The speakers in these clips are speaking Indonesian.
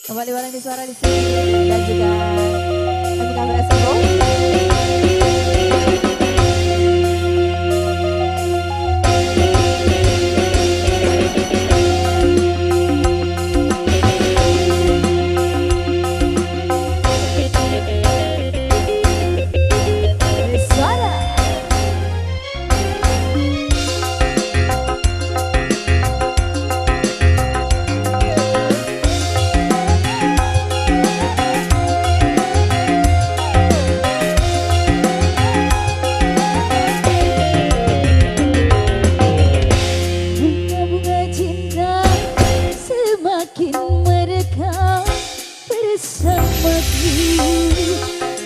Kembali bareng di suara di sini dan juga kami kamera Sebo.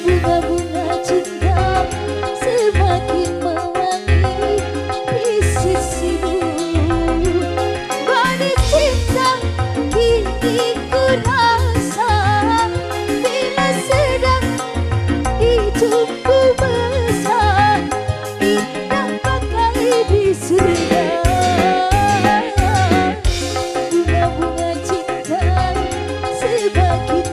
Bunga-bunga cinta semakin mewangi di sisimu. Manis cinta kini ku rasa bila sedang hidupku besar, indah bagai di surga. Bunga-bunga cinta semakin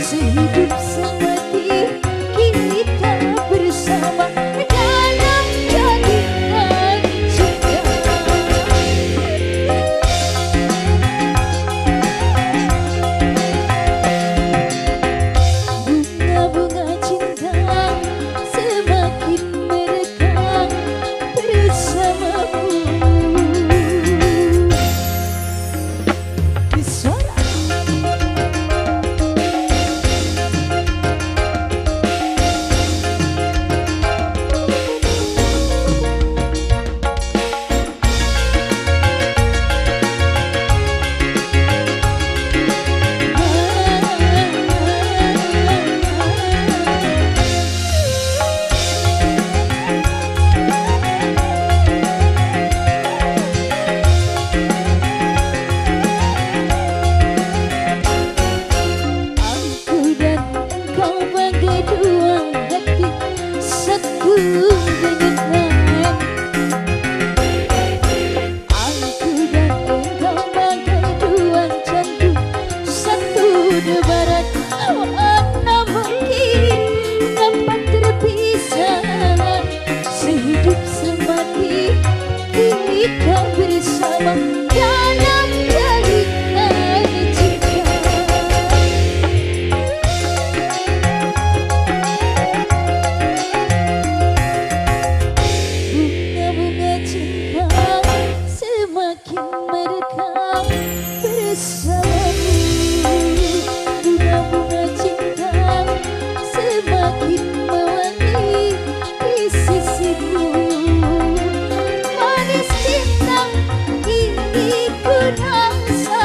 sehidup semati kita bersama dalam jalinan cinta. Bunga-bunga cinta semakin merekah bersamamu. Sehidup semati kita bersama dalam jalinan cinta. Bunga-bunga cinta semakin merekah bersamamu. Bunga-bunga cinta semakin mewangi di sisimu. Manis cinta kini ku rasa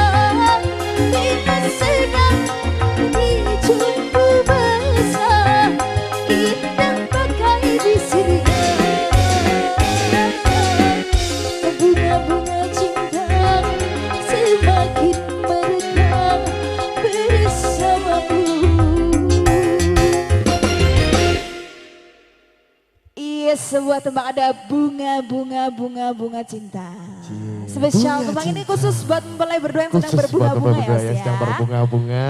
bila sedang hidupku besar, indah bagai di surga. Bunga-bunga cinta semakin merekah bersamamu. Sebuah tembang ada bunga cinta. Spesial tembang ini khusus buat mempelai berdua yang sedang berbunga-bunga ya. Sedang berbunga-bunga.